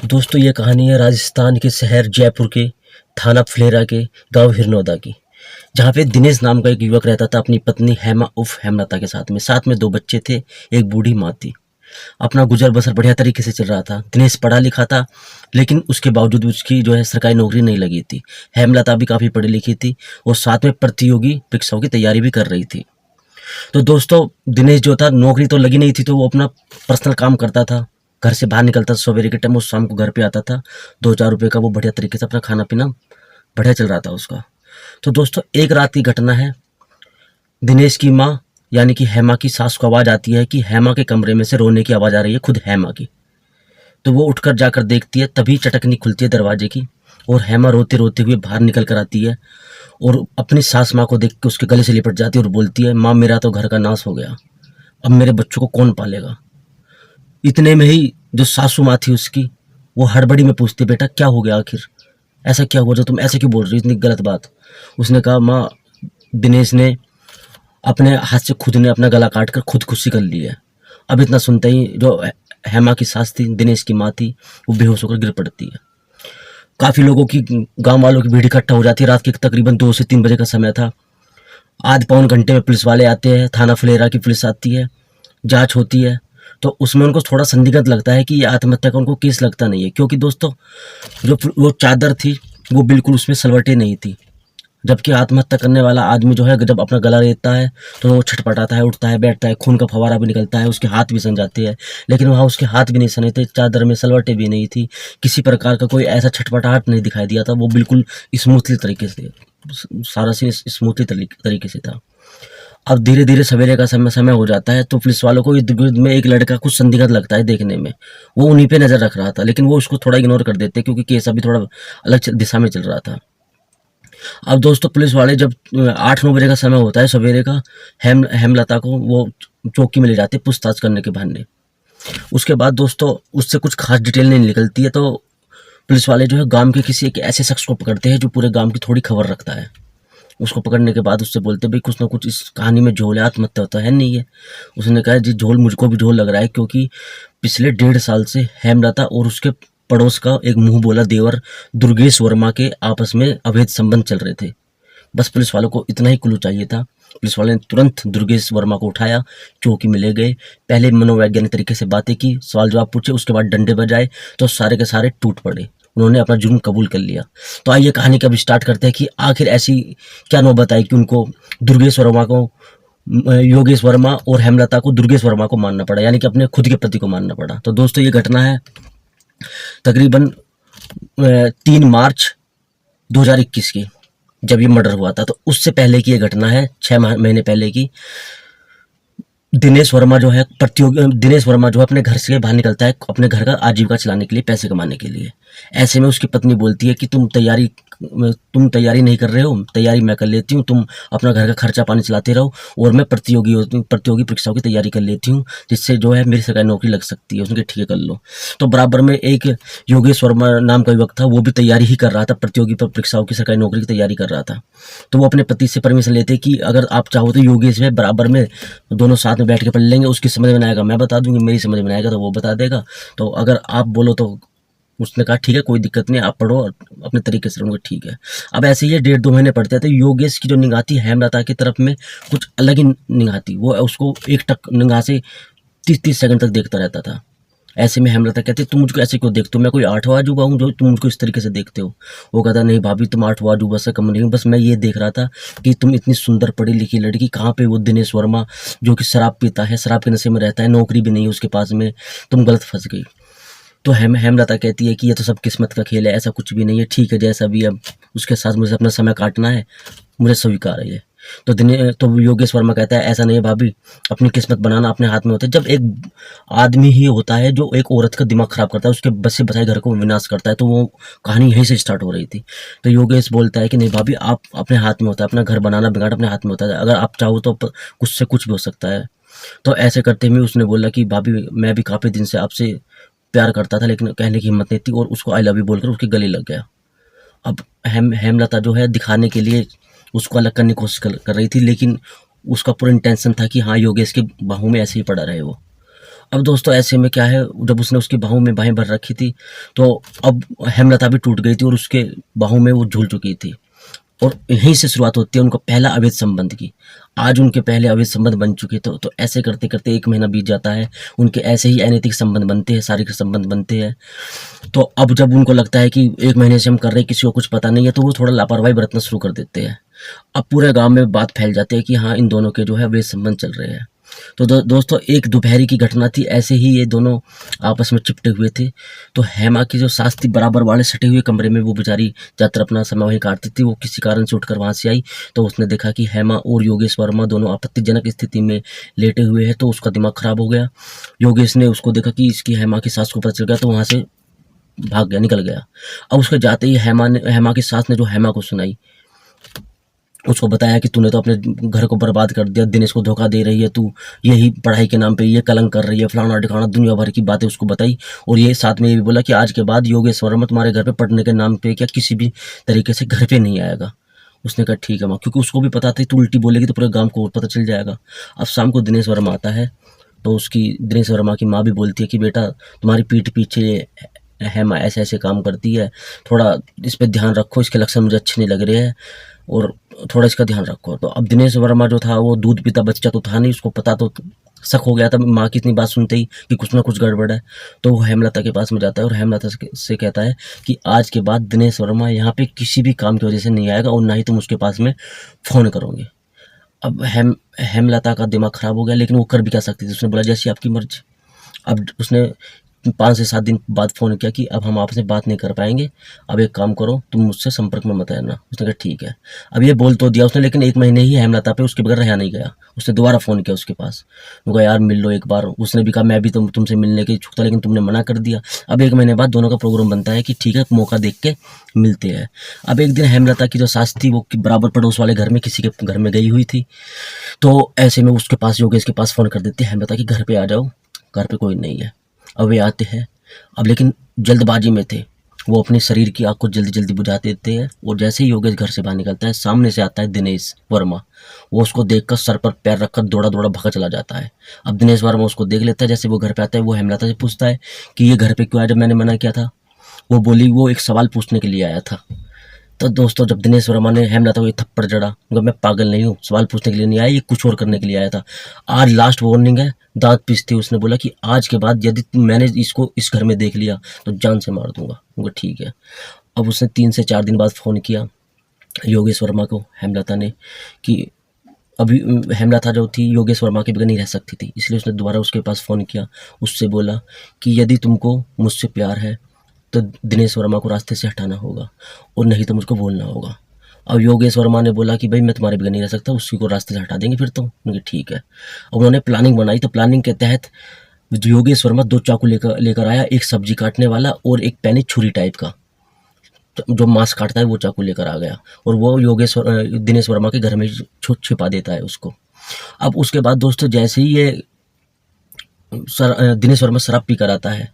दोस्तों ये कहानी है राजस्थान के शहर जयपुर के थाना फुलेरा के गांव हिरनौदा की, जहाँ पे दिनेश नाम का एक युवक रहता था अपनी पत्नी हेमा उर्फ हेमलता के साथ में दो बच्चे थे, एक बूढ़ी माँ थी। अपना गुजर बसर बढ़िया तरीके से चल रहा था। दिनेश पढ़ा लिखा था, लेकिन उसके बावजूद उसकी जो है सरकारी नौकरी नहीं लगी थी। हेमलता भी काफ़ी पढ़ी लिखी थी और साथ में प्रतियोगी परीक्षाओं की तैयारी भी कर रही थी। तो दोस्तों दिनेश जो था, नौकरी तो लगी नहीं थी तो वो अपना पर्सनल काम करता था, घर से बाहर निकलता था सवेरे के टाइम और शाम को घर पे आता था। 2-4 रुपये का वो बढ़िया तरीके से अपना खाना पीना बढ़िया चल रहा था उसका। तो दोस्तों एक रात की घटना है। दिनेश की माँ यानी कि हेमा की सास को आवाज़ आती है कि हेमा के कमरे में से रोने की आवाज़ आ रही है, खुद हेमा की। तो वो उठकर जाकर देखती है, तभी चटकनी खुलती है दरवाजे की और हेमा रोते रोते हुए बाहर निकल कर आती है और अपनी सास माँ को देख के उसके गले से लिपट जाती है और बोलती है, माँ मेरा तो घर का नाश हो गया, अब मेरे बच्चों को कौन पालेगा। इतने में ही जो सासू माँ थी उसकी, वो हड़बड़ी में पूछती, बेटा क्या हो गया, आखिर ऐसा क्या हुआ जो तुम ऐसे क्यों बोल रही हो, इतनी गलत बात। उसने कहा, माँ दिनेश ने अपने हाथ से खुद ने अपना गला काट कर खुदकुशी कर ली है। अब इतना सुनते ही जो हेमा की सास थी, दिनेश की माँ थी, वो बेहोश होकर गिर पड़ती है। काफ़ी लोगों की, गांव वालों की भीड़ इकट्ठा हो जाती है। रात के तकरीबन 2 से 3 बजे का समय था। आध पौन घंटे में पुलिस वाले आते हैं, थाना फुलेरा की पुलिस आती है, जांच होती है। तो उसमें उनको थोड़ा संदिग्ध लगता है कि ये आत्महत्या का उनको केस लगता नहीं है, क्योंकि दोस्तों जो वो चादर थी वो बिल्कुल उसमें सलवटे नहीं थी। जबकि आत्महत्या करने वाला आदमी जो है जब अपना गला रेतता है तो वो छटपटाता है, उठता है, बैठता है, खून का फवारा भी निकलता है, उसके हाथ भी सन जाते हैं। लेकिन वहाँ उसके हाथ भी नहीं सने थे, चादर में सलवटें भी नहीं थी, किसी प्रकार का कोई ऐसा छटपटाहट नहीं दिखाई दिया था। वो बिल्कुल स्मूथली तरीके से, सारा सीन स्मूथली तरीके से था। अब धीरे धीरे सवेरे का समय हो जाता है, तो पुलिस वालों को इर्द गिर्द में एक लड़का कुछ संदिग्ध लगता है देखने में। वो उन्हीं पे नज़र रख रहा था, लेकिन वो उसको थोड़ा इग्नोर कर देते क्योंकि केस अभी थोड़ा अलग दिशा में चल रहा था। अब दोस्तों पुलिस वाले जब 8-9 बजे का समय होता है सवेरे का, हेमलता को वो चौकी में ले जाते पूछताछ करने के बहाने। उसके बाद दोस्तों उससे कुछ खास डिटेल नहीं निकलती है, तो पुलिस वाले जो है गांव के किसी एक ऐसे शख्स को पकड़ते हैं जो पूरे गांव की थोड़ी खबर रखता है। उसको पकड़ने के बाद उससे बोलते, भाई कुछ ना कुछ इस कहानी में झोल है, आत्महत्या होता है नहीं है। उसने कहा, जी झोल मुझको भी झोल लग रहा है, क्योंकि पिछले 1.5 साल से हेमलता और उसके पड़ोस का एक मुंह बोला देवर दुर्गेश वर्मा के आपस में अवैध संबंध चल रहे थे। बस पुलिस वालों को इतना ही क्लू चाहिए था। पुलिस वाले ने तुरंत दुर्गेश वर्मा को उठाया, चौकी में ले गए, पहले मनोवैज्ञानिक तरीके से बातें की, सवाल जवाब पूछे, उसके बाद डंडे बजाए तो सारे के सारे टूट पड़े। उन्होंने अपना जुर्म कबूल कर लिया। तो आइए कहानी का भी स्टार्ट करते हैं कि आखिर ऐसी क्या नौबत आई कि उनको दुर्गेश वर्मा को योगेश वर्मा और हेमलता को दुर्गेश वर्मा को मानना पड़ा, यानी कि अपने खुद के पति को मानना पड़ा। तो दोस्तों ये घटना है तकरीबन 3 मार्च 2021 की, जब ये मर्डर हुआ था। तो उससे पहले की ये घटना है, 6 महीने पहले की। दिनेश वर्मा जो है अपने घर से बाहर निकलता है अपने घर का आजीविका चलाने के लिए, पैसे कमाने के लिए। ऐसे में उसकी पत्नी बोलती है कि तुम तैयारी नहीं कर रहे हो, तैयारी मैं कर लेती हूँ, तुम अपना घर का खर्चा पानी चलाते रहो और मैं प्रतियोगी परीक्षाओं की तैयारी कर लेती हूँ, जिससे जो है मेरी सरकारी नौकरी लग सकती है। उसने ठीक है कर लो। तो बराबर में एक योगेश वर्मा नाम का युवक था, वो भी तैयारी ही कर रहा था, प्रतियोगी परीक्षाओं की सरकारी नौकरी की तैयारी कर रहा था। तो वो अपने पति से परमिशन लेते कि अगर आप चाहो तो योगेश में बराबर में दोनों साथ में बैठ के पढ़ लेंगे, उसकी समझ में आएगा मैं बता दूंगी, मेरी समझ में आएगा तो वो बता देगा। तो अगर आप बोलो तो उसने कहा ठीक है कोई दिक्कत नहीं, आप पढ़ो और अपने तरीके से रहोगे, ठीक है। अब ऐसे ही 1.5-2 महीने पढ़ते थे। योगेश की जो निगाह थी हेमलता की तरफ में कुछ अलग ही निगाह थी। वो उसको एक टक निगाह से 30-30 सेकंड तक देखता रहता था। ऐसे में हेमलता कहती, तुम मुझको ऐसे क्यों देखते हो, मैं कोई 8वां अजूबा हूँ जो तुम मुझको इस तरीके से देखते हो। वो कहता, नहीं भाभी तुम 8वां अजूबा से कम नहीं हो, बस मैं ये देख रहा था कि तुम इतनी सुंदर पढ़ी लिखी लड़की, कहाँ पे वो दिनेश वर्मा जो कि शराब पीता है, शराब के नशे में रहता है, नौकरी भी नहीं है उसके पास में, तुम गलत फंस गई। तो हेमलता कहती है कि ये तो सब किस्मत का खेल है, ऐसा कुछ भी नहीं है, ठीक है जैसा भी, अब उसके साथ मुझे अपना समय काटना है, मुझे स्वीकार है ये। तो योगेश वर्मा कहता है, ऐसा नहीं है भाभी, अपनी किस्मत बनाना अपने हाथ में होता है। जब एक आदमी ही होता है जो एक औरत का दिमाग खराब करता है, उसके बस से बसाए घर को विनाश करता है, तो वो कहानी यहीं से स्टार्ट हो रही थी। तो योगेश बोलता है कि नहीं भाभी, आप अपने हाथ में होता है, अपना घर बनाना बिगाड़ अपने हाथ में होता है, अगर आप चाहो तो कुछ से कुछ भी हो सकता है। तो ऐसे करते हुए उसने बोला कि भाभी मैं भी काफ़ी दिन से आपसे प्यार करता था, लेकिन कहने की हिम्मत नहीं थी, और उसको आई लव यू बोलकर उसके गले लग गया। अब हेमलता जो है दिखाने के लिए उसको अलग करने की कोशिश कर रही थी, लेकिन उसका पूरा इंटेंशन था कि हाँ योगेश के बाहों में ऐसे ही पड़ा रहे वो। अब दोस्तों ऐसे में क्या है, जब उसने उसकी बाहों में बाहें भर रखी थी, तो अब हेमलता भी टूट गई थी और उसके बाहों में वो झूल चुकी थी। और यहीं से शुरुआत होती है उनका पहला अवैध संबंध की। आज उनके पहले अवैध संबंध बन चुके थे, तो ऐसे करते करते 1 महीना बीत जाता है। उनके ऐसे ही अनैतिक संबंध बनते हैं, शारीरिक संबंध बनते हैं। तो अब जब उनको लगता है कि 1 महीने से हम कर रहे हैं, किसी को कुछ पता नहीं है, तो वो थोड़ा लापरवाही बरतना शुरू कर देते हैं। अब पूरे गांव में बात फैल जाती है कि हाँ, इन दोनों के जो है अवैध संबंध चल रहे हैं। तो दोस्तों एक दोपहरी की घटना थी, ऐसे ही ये दोनों आपस में चिपटे हुए थे। तो हेमा की जो सास थी, बराबर वाले सटे हुए कमरे में वो बेचारी ज़्यादातर अपना समय वहीं काटती थी। वो किसी कारण से उठकर वहाँ से आई, तो उसने देखा कि हेमा और योगेश वर्मा दोनों आपत्तिजनक स्थिति में लेटे हुए हैं। तो उसका दिमाग खराब हो गया। योगेश ने उसको देखा कि इसकी हेमा की सास को पता चल गया, तो वहाँ से भाग गया, निकल गया। अब उसके जाते ही हेमा की सास ने जो हेमा को सुनाई, उसको बताया कि तूने तो अपने घर को बर्बाद कर दिया, दिनेश को धोखा दे रही है तू, यही पढ़ाई के नाम पे ये कलंक कर रही है, फलाना ढिकाना, दुनिया भर की बातें उसको बताई। और ये साथ में ये भी बोला कि आज के बाद योगेश वर्मा तुम्हारे घर पे पढ़ने के नाम पे क्या किसी भी तरीके से घर पे नहीं आएगा। उसने कहा ठीक है माँ, क्योंकि उसको भी पता था तू उल्टी बोलेगी तो पूरे गाँव को पता चल जाएगा। अब शाम को दिनेश वर्मा आता है, तो उसकी दिनेश वर्मा की माँ भी बोलती है कि बेटा तुम्हारी पीठ पीछे हेमा ऐसे ऐसे काम करती है, थोड़ा इस पे ध्यान रखो, इसके लक्षण मुझे अच्छे नहीं लग रहे हैं और थोड़ा इसका ध्यान रखो। तो अब दिनेश वर्मा जो था वो दूध पीता बच्चा तो था नहीं, उसको पता तो शक हो गया था माँ की इतनी बात सुनते ही कि कुछ ना कुछ गड़बड़ है। तो वो हेमलता के पास में जाता है और हेमलता से कहता है कि आज के बाद दिनेश वर्मा यहाँ पे किसी भी काम की वजह से नहीं आएगा और ना ही तुम उसके पास में फ़ोन करोगे। अब हेमलता का दिमाग खराब हो गया, लेकिन वो कर भी क्या सकती थी। उसने बोला जैसी आपकी मर्जी। अब उसने 5 से 7 दिन बाद फ़ोन किया कि अब हम आपस में बात नहीं कर पाएंगे, अब एक काम करो तुम मुझसे संपर्क में मत रहना। उसने कहा ठीक है। अब ये बोल तो दिया उसने, लेकिन 1 महीने ही हेमलता पे उसके बगैर रहा नहीं गया। उसने दोबारा फ़ोन किया उसके पास, वो कहा यार मिल लो एक बार। उसने भी कहा मैं भी तुमसे मिलने के इच्छुक था, लेकिन तुमने मना कर दिया। अब 1 महीने बाद दोनों का प्रोग्राम बनता है कि ठीक है मौका देख के मिलते हैं। अब एक दिन हेमलता की जो सास थी वो बराबर पड़ोस वाले घर में किसी के घर में गई हुई थी। तो ऐसे में उसके पास योगेश के पास फ़ोन कर देती है हेमलता कि घर पे आ जाओ, घर पे कोई नहीं है। अब वे आते हैं, अब लेकिन जल्दबाजी में थे, वो अपने शरीर की आग को जल्दी जल्दी बुझा देते हैं। और जैसे ही योगेश घर से बाहर निकलता है, सामने से आता है दिनेश वर्मा। वो उसको देखकर सर पर पैर रखकर दौड़ा दौड़ा भागा चला जाता है। अब दिनेश वर्मा उसको देख लेता है। जैसे वो घर पे आता है, वो हेमलता से पूछता है कि ये घर पे क्यों आया जब मैंने मना किया था। वो बोली वो एक सवाल पूछने के लिए आया था। तो दोस्तों जब दिनेश वर्मा ने हेमलता को ये थप्पड़ जड़ा, उनका मैं पागल नहीं हूँ, सवाल पूछने के लिए नहीं आया, ये कुछ और करने के लिए आया था। आज लास्ट वार्निंग है। दांत पीसते उसने बोला कि आज के बाद यदि मैंने इसको इस घर में देख लिया तो जान से मार दूंगा। उनका ठीक है। अब उसने 3 से 4 दिन बाद फ़ोन किया योगेश वर्मा को हेमलता ने कि अभी हेमलता जो थी योगेश वर्मा के बगैर नहीं रह सकती थी, इसलिए उसने दोबारा उसके पास फ़ोन किया। उससे बोला कि यदि तुमको मुझसे प्यार है तो दिनेश वर्मा को रास्ते से हटाना होगा और नहीं तो मुझको बोलना होगा। अब योगेश वर्मा ने बोला कि भाई मैं तुम्हारे बगैर नहीं रह सकता, उसी को रास्ते से हटा देंगे फिर तो। उनकी ठीक है। अब उन्होंने प्लानिंग बनाई, तो प्लानिंग के तहत योगेश वर्मा 2 चाकू लेकर आया, एक सब्जी काटने वाला और एक पैनी छुरी टाइप का जो मांस काटता है वो चाकू लेकर आ गया। और वो दिनेश वर्मा के घर में छिपा देता है उसको। अब उसके बाद दोस्तों जैसे ही ये दिनेश वर्मा शराब पी कर आता है,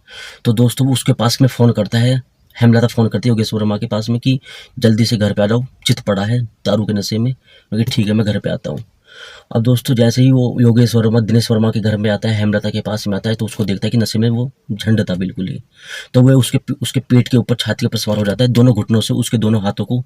तो दोस्तों वो उसके पास में फ़ोन करता है। हेमलता फ़ोन करती है योगेश वर्मा के पास में कि जल्दी से घर पे आ जाओ, चित पड़ा है दारू के नशे में। क्योंकि ठीक है मैं घर पे आता हूँ। अब दोस्तों जैसे ही वो योगेश वर्मा दिनेश वर्मा के घर में आता है, हेमलता के पास में आता है, तो उसको देखता है कि नशे में वो झंड था बिल्कुल ही। तो वह उसके पेट के ऊपर छाती पर सवार हो जाता है, दोनों घुटनों से उसके दोनों हाथों को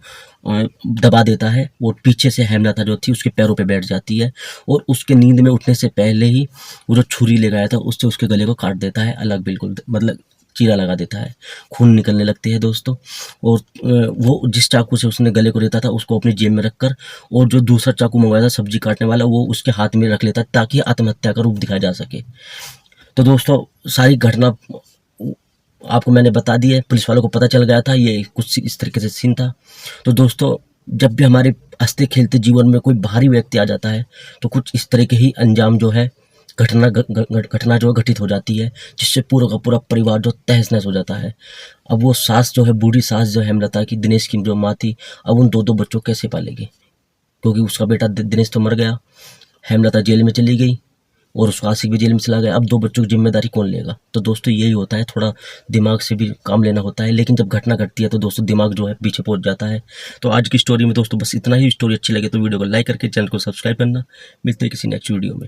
दबा देता है और पीछे से हेमलता जो थी उसके पैरों पे बैठ जाती है और उसके नींद में उठने से पहले ही वो जो छुरी ले गया था उससे उसके गले को काट देता है अलग, बिल्कुल मतलब चीरा लगा देता है। खून निकलने लगते हैं दोस्तों। और वो जिस चाकू से उसने गले को देता था उसको अपनी जेब में रखकर और जो दूसरा चाकू मंगवाया था सब्जी काटने वाला वो उसके हाथ में रख लेता ताकि आत्महत्या का रूप दिखाया जा सके। तो दोस्तों सारी घटना आपको मैंने बता दी है, पुलिस वालों को पता चल गया था, ये कुछ इस तरीके से सीन था। तो दोस्तों जब भी हमारे हंसते खेलते जीवन में कोई बाहरी व्यक्ति आ जाता है तो कुछ इस तरह के ही अंजाम जो है घटना जो घटित हो जाती है, जिससे पूरा का पूरा परिवार जो तहस नहस हो जाता है। अब वो सास जो है, बूढ़ी सास जो हेमलता की, दिनेश की जो माँ थी, अब उन 2 बच्चों कैसे पालेगी, क्योंकि उसका बेटा दिनेश तो मर गया, हेमलता जेल में चली गई और उसका आशिक भी जेल में चला गया। अब 2 बच्चों की जिम्मेदारी कौन लेगा। तो दोस्तों यही होता है, थोड़ा दिमाग से भी काम लेना होता है, लेकिन जब घटना घटती है तो दोस्तों दिमाग जो है पीछे पहुंच जाता है। तो आज की स्टोरी में दोस्तों बस इतना ही। स्टोरी अच्छी लगे तो वीडियो को लाइक करके चैनल को सब्सक्राइब करना। मिलते हैं किसी नेक्स्ट वीडियो में।